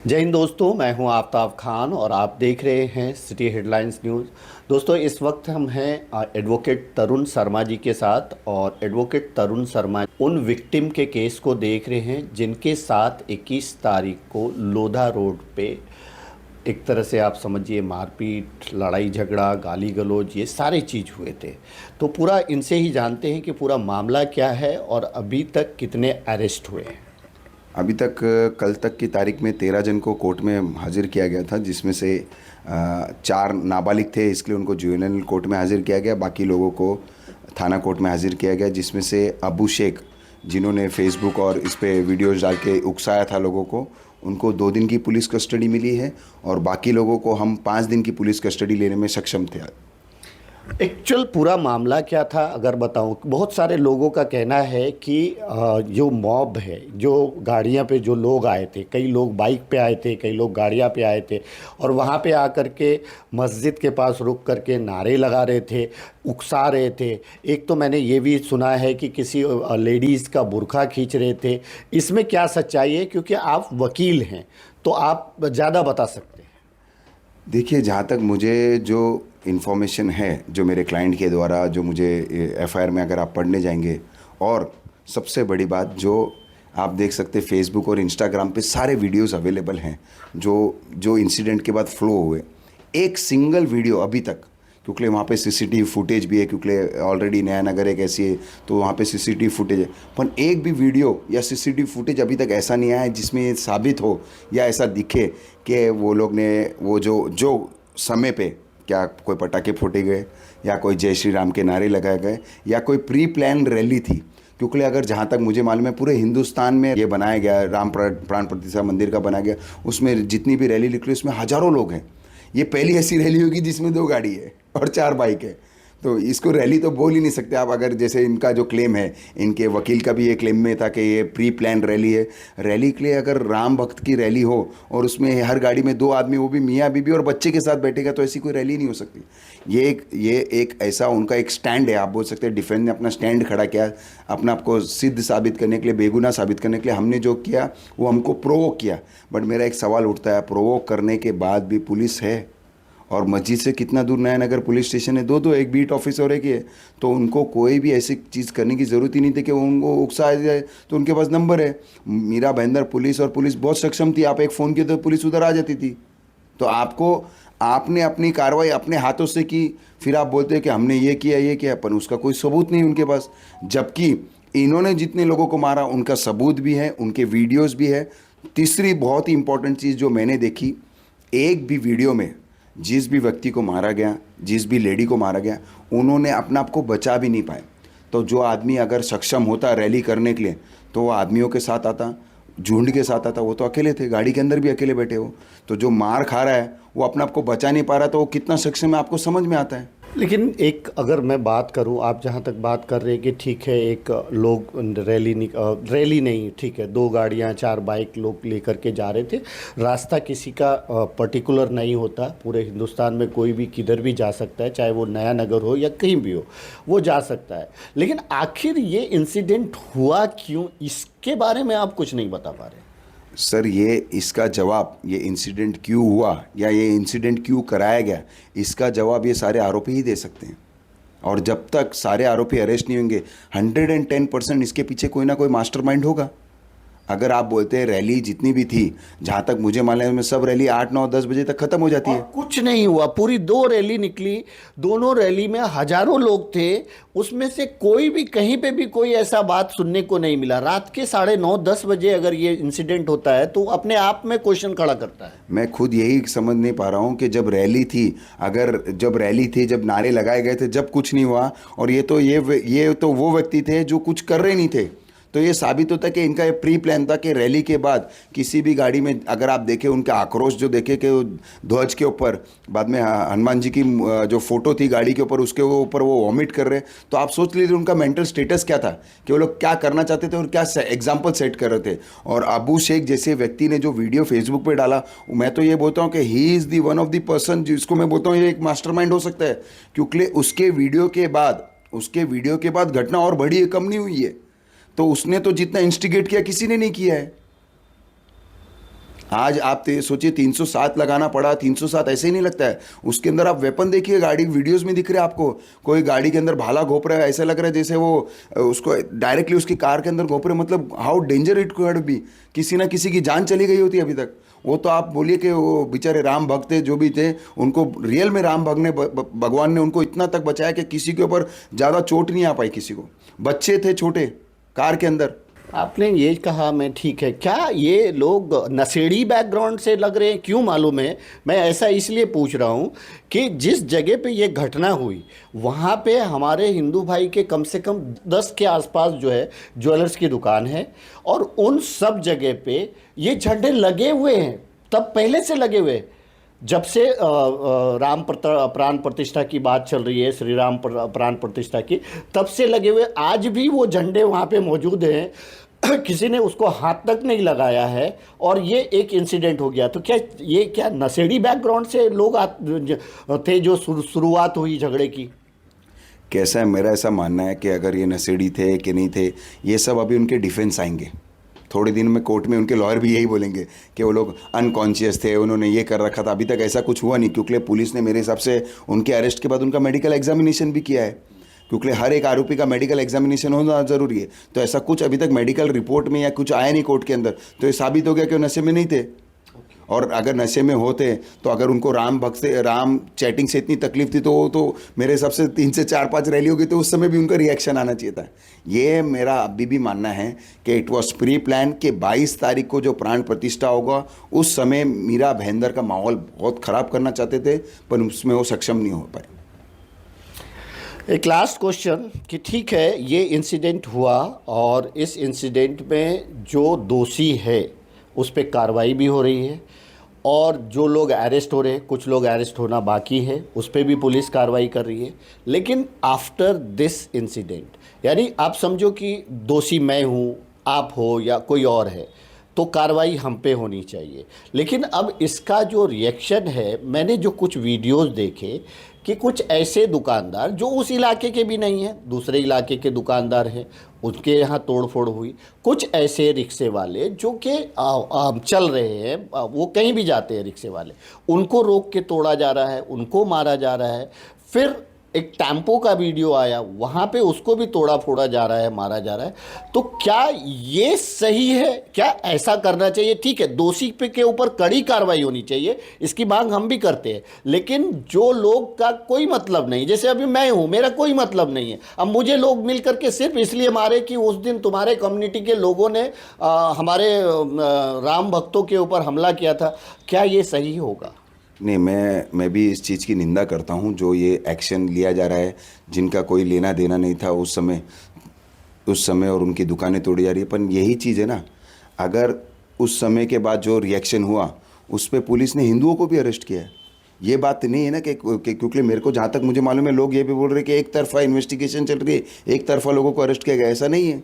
जय हिंद दोस्तों, मैं हूं आफ्ताब खान और आप देख रहे हैं सिटी हेडलाइंस न्यूज़। दोस्तों, इस वक्त हम हैं एडवोकेट तरुण शर्मा जी के साथ और एडवोकेट तरुण शर्मा उन विक्टिम के केस को देख रहे हैं जिनके साथ 21 तारीख को लोधा रोड पे एक तरह से आप समझिए मारपीट, लड़ाई झगड़ा, गाली गलौज, ये सारे चीज़ हुए थे। तो पूरा इनसे ही जानते हैं कि पूरा मामला क्या है और अभी तक कितने अरेस्ट हुए हैं। अभी तक कल तक की तारीख में 13 जन को कोर्ट में हाजिर किया गया था, जिसमें से 4 नाबालिग थे, इसलिए उनको जुवेनाइल कोर्ट में हाजिर किया गया। बाकी लोगों को थाना कोर्ट में हाजिर किया गया, जिसमें से अबू शेख, जिन्होंने फेसबुक और इस पे वीडियोज़ डाल के उकसाया था लोगों को, उनको 2 दिन की पुलिस कस्टडी मिली है और बाकी लोगों को हम 5 दिन की पुलिस कस्टडी लेने में सक्षम थे। एक्चुअल पूरा मामला क्या था अगर बताऊं, बहुत सारे लोगों का कहना है कि जो मॉब है, जो गाड़ियां पे जो लोग आए थे, कई लोग बाइक पे आए थे, कई लोग गाड़ियां पे आए थे और वहां पे आकर के मस्जिद के पास रुक करके नारे लगा रहे थे, उकसा रहे थे। एक तो मैंने ये भी सुना है कि किसी लेडीज़ का बुर्का खींच रहे थे। इसमें क्या सच्चाई है, क्योंकि आप वकील हैं तो आप ज़्यादा बता सकते हैं। देखिए, जहाँ तक मुझे जो इन्फॉर्मेशन है, जो मेरे क्लाइंट के द्वारा जो मुझे एफआईआर में अगर आप पढ़ने जाएंगे, और सबसे बड़ी बात जो आप देख सकते फेसबुक और इंस्टाग्राम पे सारे वीडियोस अवेलेबल हैं जो जो इंसिडेंट के बाद फ्लो हुए। एक सिंगल वीडियो अभी तक, क्योंकि वहाँ पे सीसीटीवी फुटेज भी है, क्योंकि ऑलरेडी नया नगर एक ऐसी है तो वहाँ पे सीसीटीवी फुटेज है, पर एक भी वीडियो या सीसीटीवी फुटेज अभी तक ऐसा नहीं आया है जिसमें ये साबित हो या ऐसा दिखे कि वो लोग ने वो जो जो समय पे क्या कोई पटाखे फूटे गए या कोई जय श्री राम के नारे लगाए गए या कोई प्री प्लान रैली थी। क्योंकि अगर जहाँ तक मुझे मालूम है पूरे हिंदुस्तान में ये बनाया गया, राम प्राण प्रतिष्ठा मंदिर का बनाया गया, उसमें जितनी भी रैली निकली उसमें हज़ारों लोग हैं। ये पहली ऐसी रैली होगी जिसमें 2 गाड़ी है और 4 बाइक है, तो इसको रैली तो बोल ही नहीं सकते आप। अगर जैसे इनका जो क्लेम है, इनके वकील का भी ये क्लेम में था कि ये प्री प्लान रैली है। रैली के लिए अगर राम भक्त की रैली हो और उसमें हर गाड़ी में 2 आदमी, वो भी मियाँ बीबी और बच्चे के साथ बैठेगा, तो ऐसी कोई रैली नहीं हो सकती। ये एक ऐसा उनका एक स्टैंड है, आप बोल सकते हैं। डिफेंस ने अपना स्टैंड खड़ा किया, अपना आपको सिद्ध साबित करने के लिए, बेगुनाह साबित करने के लिए। हमने जो किया वो हमको प्रोवोक किया। बट मेरा एक सवाल उठता है, प्रोवोक करने के बाद भी पुलिस है और मस्जिद से कितना दूर नया नगर पुलिस स्टेशन है, 2 एक बीट ऑफिस और एक ही है, तो उनको कोई भी ऐसी चीज़ करने की ज़रूरत ही नहीं थी कि उनको उकसाया जाए। तो उनके पास नंबर है, मीरा भाईंदर पुलिस, और पुलिस बहुत सक्षम थी। आप एक फ़ोन किए तो पुलिस उधर आ जाती थी। तो आपने अपनी कार्रवाई अपने हाथों से की, फिर आप बोलते हैं कि हमने ये किया, पर उसका कोई सबूत नहीं उनके पास। जबकि इन्होंने जितने लोगों को मारा उनका सबूत भी है, उनके वीडियोज़ भी है। तीसरी बहुत ही इंपॉर्टेंट चीज़ जो मैंने देखी, एक भी वीडियो में जिस भी व्यक्ति को मारा गया, जिस भी लेडी को मारा गया, उन्होंने अपने आप को बचा भी नहीं पाए। तो जो आदमी अगर सक्षम होता रैली करने के लिए तो वो आदमियों के साथ आता, झुंड के साथ आता। वो तो अकेले थे, गाड़ी के अंदर भी अकेले बैठे हो। तो जो मार खा रहा है वो अपने आप को बचा नहीं पा रहा, तो वो कितना सक्षम है आपको समझ में आता है। लेकिन एक अगर मैं बात करूं, आप जहां तक बात कर रहे हैं कि ठीक है, एक लोग रैली नहीं, ठीक है, 2 गाड़ियां 4 बाइक लोग लेकर के जा रहे थे। रास्ता किसी का पर्टिकुलर नहीं होता, पूरे हिंदुस्तान में कोई भी किधर भी जा सकता है, चाहे वो नया नगर हो या कहीं भी हो, वो जा सकता है। लेकिन आखिर ये इंसिडेंट हुआ क्यों, इसके बारे में आप कुछ नहीं बता पा रहे। सर, ये इसका जवाब, ये इंसिडेंट क्यों हुआ या ये इंसिडेंट क्यों कराया गया, इसका जवाब ये सारे आरोपी ही दे सकते हैं। और जब तक सारे आरोपी अरेस्ट नहीं होंगे, 110% इसके पीछे कोई ना कोई मास्टरमाइंड होगा। अगर आप बोलते हैं रैली जितनी भी थी, जहाँ तक मुझे मालूम है सब रैली 8, 9, 10 बजे तक ख़त्म हो जाती है। कुछ नहीं हुआ, पूरी 2 रैली निकली, दोनों रैली में हजारों लोग थे। उसमें से कोई भी कहीं पे भी कोई ऐसा बात सुनने को नहीं मिला। रात के 9:30-10 बजे अगर ये इंसिडेंट होता है तो अपने आप में क्वेश्चन खड़ा करता है। मैं खुद यही समझ नहीं पा रहा हूँ कि जब रैली थी, जब रैली थी, जब नारे लगाए गए थे, जब कुछ नहीं हुआ, और ये तो वो व्यक्ति थे जो कुछ कर रहे नहीं थे। तो ये साबित होता है कि इनका ये प्री प्लान था कि रैली के बाद किसी भी गाड़ी में, अगर आप देखें उनका आक्रोश जो देखे कि ध्वज के ऊपर बाद में हनुमान जी की जो फोटो थी गाड़ी के ऊपर, उसके ऊपर वो वॉमिट कर रहे, तो आप सोच लीजिए उनका मेंटल स्टेटस क्या था, कि वो लोग क्या करना चाहते थे और क्या एग्जाम्पल सेट कर रहे थे। और अबू शेख जैसे व्यक्ति ने जो वीडियो फेसबुक पर डाला, मैं तो ये बोलता हूँ कि he is the one of the person जिसको मैं बोलता हूँ ये एक मास्टरमाइंड हो सकता है। क्योंकि उसके वीडियो के बाद घटना और बड़ी है, कम नहीं हुई है। तो उसने तो जितना इंस्टिगेट किया किसी ने नहीं किया है। आज आप सोचिए 307 लगाना पड़ा, 307 ऐसे ही नहीं लगता है। उसके अंदर आप वेपन देखिए, गाड़ी वीडियोस में दिख रहे हैं आपको, कोई गाड़ी के अंदर भाला घोप रहा है, ऐसा लग रहा है जैसे वो उसको डायरेक्टली उसकी कार के अंदर घोप रहे। मतलब how danger it could be, किसी ना किसी की जान चली गई होती अभी तक। वो तो आप बोलिए कि वो बेचारे राम भक्त थे जो भी थे, उनको रियल में राम भगवान ने उनको इतना तक बचाया कि किसी के ऊपर ज़्यादा चोट नहीं आ पाई किसी को। बच्चे थे छोटे कार के अंदर। आपने ये कहा, मैं ठीक है, क्या ये लोग नशेड़ी बैकग्राउंड से लग रहे हैं? क्यों मालूम है, मैं ऐसा इसलिए पूछ रहा हूँ कि जिस जगह पे ये घटना हुई वहाँ पे हमारे हिंदू भाई के कम से कम 10 के आसपास जो है ज्वेलर्स की दुकान है, और उन सब जगह पे ये झंडे लगे हुए हैं, तब पहले से लगे हुए हैं। जब से प्राण प्रतिष्ठा की बात चल रही है, श्री राम प्राण प्रतिष्ठा की, तब से लगे हुए, आज भी वो झंडे वहाँ पे मौजूद हैं। किसी ने उसको हाथ तक नहीं लगाया है, और ये एक इंसिडेंट हो गया। तो क्या नशेड़ी बैकग्राउंड से लोग थे जो शुरुआत हुई झगड़े की? कैसा है, मेरा ऐसा मानना है कि अगर ये नशेड़ी थे कि नहीं थे, ये सब अभी उनके डिफेंस आएंगे थोड़े दिन में कोर्ट में। उनके लॉयर भी यही बोलेंगे कि वो लोग अनकॉन्शियस थे, उन्होंने ये कर रखा था। अभी तक ऐसा कुछ हुआ नहीं, क्योंकि पुलिस ने मेरे हिसाब से उनके अरेस्ट के बाद उनका मेडिकल एग्जामिनेशन भी किया है, क्योंकि हर एक आरोपी का मेडिकल एग्जामिनेशन होना ज़रूरी है। तो ऐसा कुछ अभी तक मेडिकल रिपोर्ट में या कुछ आया नहीं कोर्ट के अंदर, तो ये साबित हो गया कि वो नशे में नहीं थे। और अगर नशे में होते तो अगर उनको राम चैटिंग से इतनी तकलीफ थी, तो मेरे हिसाब से 3 से 4-5 रैली होगी, तो उस समय भी उनका रिएक्शन आना चाहिए था। ये मेरा अभी भी मानना है कि इट वॉज प्री प्लान कि 22 तारीख को जो प्राण प्रतिष्ठा होगा, उस समय मीरा भाईंदर का माहौल बहुत ख़राब करना चाहते थे, पर उसमें वो सक्षम नहीं हो पाए। एक लास्ट क्वेश्चन कि ठीक है, ये इंसिडेंट हुआ, और इस इंसिडेंट में जो दोषी है उस पर कार्रवाई भी हो रही है, और जो लोग अरेस्ट हो रहे हैं, कुछ लोग अरेस्ट होना बाकी है, उस पर भी पुलिस कार्रवाई कर रही है। लेकिन आफ्टर दिस इंसिडेंट, यानी आप समझो कि दोषी मैं हूँ, आप हो, या कोई और है, तो कार्रवाई हम पे होनी चाहिए। लेकिन अब इसका जो रिएक्शन है, मैंने जो कुछ वीडियोस देखे कि कुछ ऐसे दुकानदार जो उस इलाके के भी नहीं हैं, दूसरे इलाके के दुकानदार हैं, उनके यहाँ तोड़फोड़ हुई। कुछ ऐसे रिक्शे वाले जो कि चल रहे हैं, वो कहीं भी जाते हैं रिक्शे वाले, उनको रोक के तोड़ा जा रहा है, उनको मारा जा रहा है। फिर एक टेम्पो का वीडियो आया, वहाँ पे उसको भी तोड़ा फोड़ा जा रहा है, मारा जा रहा है। तो क्या ये सही है? क्या ऐसा करना चाहिए? ठीक है, दोषी पे के ऊपर कड़ी कार्रवाई होनी चाहिए, इसकी मांग हम भी करते हैं। लेकिन जो लोग का कोई मतलब नहीं, जैसे अभी मैं हूँ, मेरा कोई मतलब नहीं है, अब मुझे लोग मिल करके सिर्फ इसलिए मारे कि उस दिन तुम्हारे कम्युनिटी के लोगों ने हमारे राम भक्तों के ऊपर हमला किया था, क्या ये सही होगा? नहीं, मैं भी इस चीज़ की निंदा करता हूँ जो ये एक्शन लिया जा रहा है, जिनका कोई लेना देना नहीं था उस समय और उनकी दुकानें तोड़ी जा रही है। पर यही चीज़ है ना, अगर उस समय के बाद जो रिएक्शन हुआ उस पर पुलिस ने हिंदुओं को भी अरेस्ट किया है। ये बात नहीं है ना कि क्योंकि मेरे को जहाँ तक मुझे मालूम है, लोग ये भी बोल रहे हैं कि एक तरफा इन्वेस्टिगेशन चल रही है, एक तरफा लोगों को अरेस्ट किया गया। ऐसा नहीं है।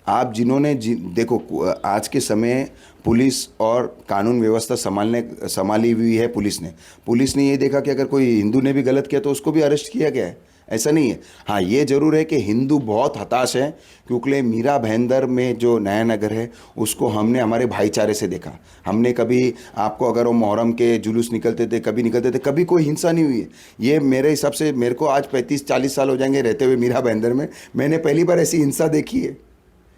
आप जिन्होंने देखो, आज के समय पुलिस और कानून व्यवस्था संभाली हुई है पुलिस ने ये देखा कि अगर कोई हिंदू ने भी गलत किया तो उसको भी अरेस्ट किया गया है। ऐसा नहीं है। हाँ, ये जरूर है कि हिंदू बहुत हताश है, क्योंकि मीरा भाईंदर में जो नया नगर है उसको हमने हमारे भाईचारे से देखा। हमने कभी आपको, अगर वो मुहर्रम के जुलूस निकलते थे, कभी कोई हिंसा नहीं हुई है। ये मेरे हिसाब से, मेरे को आज 35-40 साल हो जाएंगे रहते हुए मीरा भाईंदर में, मैंने पहली बार ऐसी हिंसा देखी है,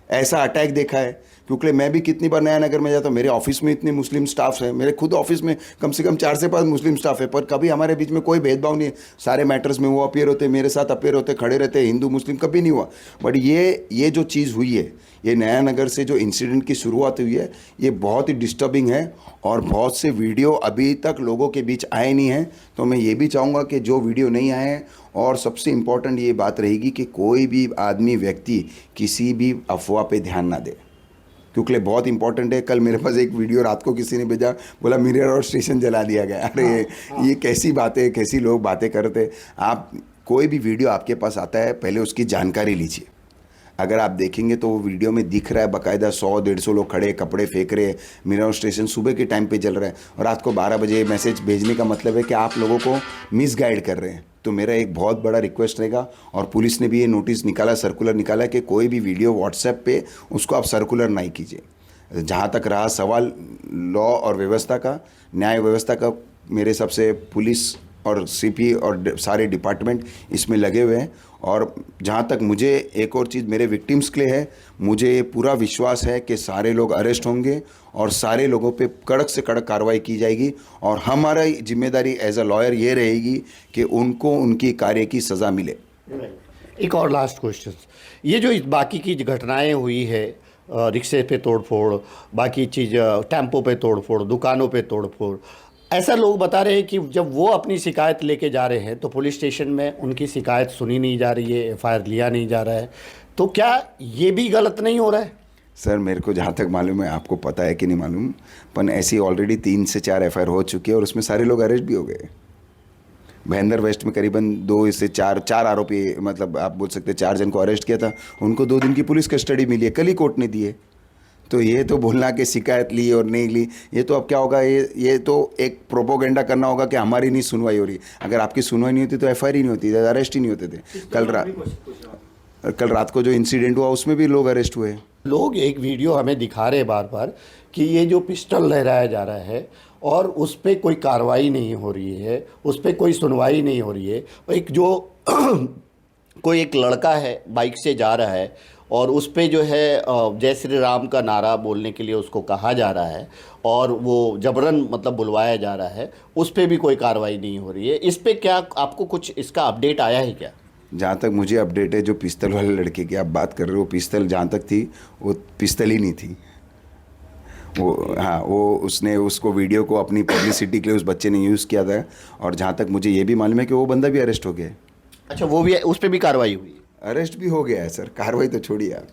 ऐसा अटैक देखा है। क्योंकि मैं भी कितनी बार नया नगर में जाता हूँ, मेरे ऑफिस में इतने मुस्लिम स्टाफ हैं, मेरे खुद ऑफिस में कम से कम 4 से 5 मुस्लिम स्टाफ है, पर कभी हमारे बीच में कोई भेदभाव नहीं है। सारे मैटर्स में वो अपीयर होते, मेरे साथ अपीयर होते, खड़े रहते, हिंदू मुस्लिम कभी नहीं हुआ। बट ये जो चीज़ हुई है, ये नया नगर से जो इंसिडेंट की शुरुआत हुई है, ये बहुत ही डिस्टर्बिंग है, और बहुत से वीडियो अभी तक लोगों के बीच आए नहीं हैं। तो मैं ये भी चाहूँगा कि जो वीडियो नहीं आए हैं, और सबसे इम्पॉर्टेंट ये बात रहेगी कि कोई भी आदमी, व्यक्ति किसी भी अफवाह पे ध्यान ना दे, क्योंकि बहुत इंपॉर्टेंट है। कल मेरे पास एक वीडियो रात को किसी ने भेजा, बोला मिरर और स्टेशन जला दिया गया। अरे ये कैसी बातें, कैसी लोग बातें करते। आप कोई भी वीडियो आपके पास आता है, पहले उसकी जानकारी लीजिए। अगर आप देखेंगे तो वो वीडियो में दिख रहा है बाकायदा 100-150 लोग खड़े, कपड़े फेंक रहे, मिरर स्टेशन सुबह के टाइम पे जल रहा है, और रात को 12 बजे मैसेज भेजने का मतलब है कि आप लोगों को मिसगाइड कर रहे हैं। तो मेरा एक बहुत बड़ा रिक्वेस्ट रहेगा, और पुलिस ने भी ये नोटिस निकाला, सर्कुलर निकाला कि कोई भी वीडियो व्हाट्सएप पे उसको आप सर्कुलर नहीं कीजिए। जहाँ तक रहा सवाल लॉ और व्यवस्था का, न्याय व्यवस्था का, मेरे हिसाब से पुलिस और सीपी और सारे डिपार्टमेंट इसमें लगे हुए हैं। और जहाँ तक मुझे एक और चीज़ मेरे विक्टिम्स के लिए है, मुझे पूरा विश्वास है कि सारे लोग अरेस्ट होंगे और सारे लोगों पे कड़क से कड़क कार्रवाई की जाएगी। और हमारा जिम्मेदारी एज अ लॉयर ये रहेगी कि उनको उनकी कार्य की सज़ा मिले। एक और लास्ट क्वेश्चन, ये जो इस बाकी की घटनाएं हुई है, रिक्शे पे तोड़फोड़, बाकी चीज़ टेम्पो पे तोड़फोड़, दुकानों पे तोड़फोड़, ऐसा लोग बता रहे हैं कि जब वो अपनी शिकायत लेके जा रहे हैं तो पुलिस स्टेशन में उनकी शिकायत सुनी नहीं जा रही है, एफआईआर लिया नहीं जा रहा है। तो क्या ये भी गलत नहीं हो रहा है? सर मेरे को जहाँ तक मालूम है, आपको पता है कि नहीं मालूम, पर ऐसी ऑलरेडी 3 से 4 एफआईआर हो चुकी है और उसमें सारे लोग अरेस्ट भी हो गए। महेंद्र वेस्ट में करीबन 2 से 4 आरोपी, मतलब आप बोल सकते 4 जन को अरेस्ट किया था, उनको 2 दिन की पुलिस कस्टडी मिली है, कल ही कोर्ट ने दी है। तो ये तो बोलना कि शिकायत ली और नहीं ली, ये तो अब क्या होगा, ये तो एक प्रोपोगेंडा करना होगा कि हमारी नहीं सुनवाई हो रही। अगर आपकी सुनवाई नहीं होती तो एफआईआर ही नहीं होती, अरेस्ट ही नहीं होते थे। कल रात को जो इंसिडेंट हुआ उसमें भी लोग अरेस्ट हुए। लोग एक वीडियो हमें दिखा रहे बार बार कि ये जो पिस्टल लहराया जा रहा है और उस पर कोई कार्रवाई नहीं हो रही है, उस पर कोई सुनवाई नहीं हो रही है। एक जो कोई एक लड़का है बाइक से जा रहा है और उस पे जो है जय श्री राम का नारा बोलने के लिए उसको कहा जा रहा है और वो जबरन मतलब बुलवाया जा रहा है, उस पे भी कोई कार्रवाई नहीं हो रही है। इस पे क्या आपको कुछ इसका अपडेट आया है क्या? जहाँ तक मुझे अपडेट है, जो पिस्तल वाले लड़के की आप बात कर रहे हो, पिस्तल जहाँ तक थी वो पिस्तल ही नहीं थी वो। हाँ, वो उसने उसको वीडियो को अपनी पब्लिसिटी के लिए उस बच्चे ने यूज़ किया था। और जहाँ तक मुझे ये भी मालूम है कि वो बंदा भी अरेस्ट हो गया है। अच्छा, वो भी उस पर भी कार्रवाई हुई? अरेस्ट भी हो गया है सर, कार्रवाई तो छोड़िए आप।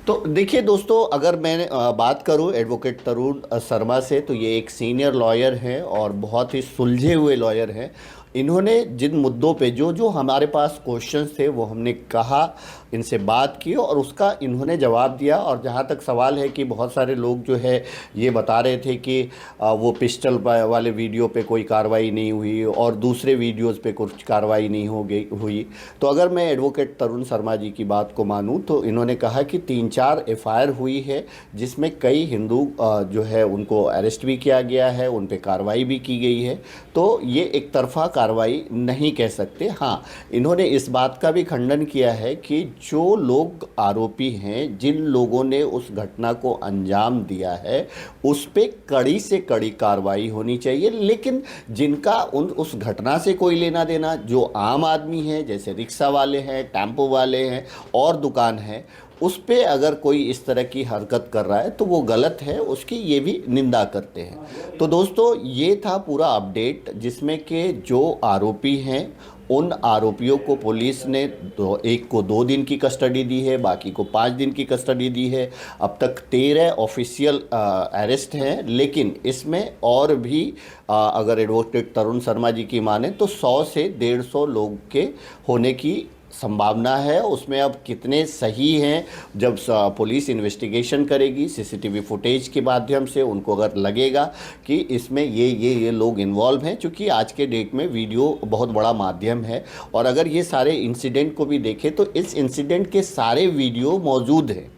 तो देखिए दोस्तों, अगर मैं बात करूं एडवोकेट तरुण शर्मा से, तो ये एक सीनियर लॉयर हैं और बहुत ही सुलझे हुए लॉयर हैं। इन्होंने जिन मुद्दों पे जो हमारे पास क्वेश्चंस थे वो हमने कहा, इनसे बात की और उसका इन्होंने जवाब दिया। और जहाँ तक सवाल है कि बहुत सारे लोग जो है ये बता रहे थे कि वो पिस्टल वाले वीडियो पे कोई कार्रवाई नहीं हुई और दूसरे वीडियोस पे कुछ कार्रवाई नहीं हुई। तो अगर मैं एडवोकेट तरुण शर्मा जी की बात को मानूं तो इन्होंने कहा कि 3-4 एफआईआर हुई है जिसमें कई हिंदू जो है उनको अरेस्ट भी किया गया है, उन पर कार्रवाई भी की गई है। तो ये एक तरफा कार्रवाई नहीं कह सकते। हाँ, इन्होंने इस बात का भी खंडन किया है कि जो लोग आरोपी हैं, जिन लोगों ने उस घटना को अंजाम दिया है, उस पे कड़ी से कड़ी कार्रवाई होनी चाहिए। लेकिन जिनका उस घटना से कोई लेना देना, जो आम आदमी है, जैसे रिक्शा वाले हैं, टेम्पो वाले हैं और दुकान है, उस पे अगर कोई इस तरह की हरकत कर रहा है तो वो गलत है, उसकी ये भी निंदा करते हैं। तो दोस्तों, ये था पूरा अपडेट जिसमें कि जो आरोपी हैं उन आरोपियों को पुलिस ने एक को 2 दिन की कस्टडी दी है, बाकी को 5 दिन की कस्टडी दी है। अब तक 13 ऑफिशियल अरेस्ट हैं, लेकिन इसमें और भी अगर एडवोकेट तरुण शर्मा जी की माने तो 100 से 150 लोग के होने की संभावना है। उसमें अब कितने सही हैं, जब पुलिस इन्वेस्टिगेशन करेगी सीसीटीवी फुटेज के माध्यम से, उनको अगर लगेगा कि इसमें ये लोग इन्वॉल्व हैं, क्योंकि आज के डेट में वीडियो बहुत बड़ा माध्यम है। और अगर ये सारे इंसिडेंट को भी देखें तो इस इंसिडेंट के सारे वीडियो मौजूद हैं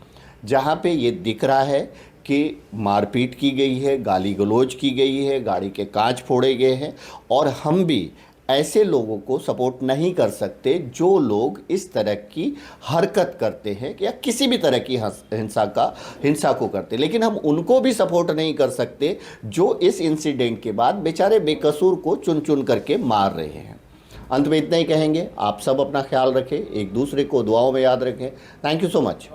जहाँ पे ये दिख रहा है कि मारपीट की गई है, गाली गलौज की गई है, गाड़ी के कांच फोड़े गए हैं। और हम भी ऐसे लोगों को सपोर्ट नहीं कर सकते जो लोग इस तरह की हरकत करते हैं या किसी भी तरह की हिंसा को करते। लेकिन हम उनको भी सपोर्ट नहीं कर सकते जो इस इंसिडेंट के बाद बेचारे बेकसूर को चुन चुन करके मार रहे हैं। अंत में इतना ही कहेंगे, आप सब अपना ख्याल रखें, एक दूसरे को दुआओं में याद रखें। Thank you so much.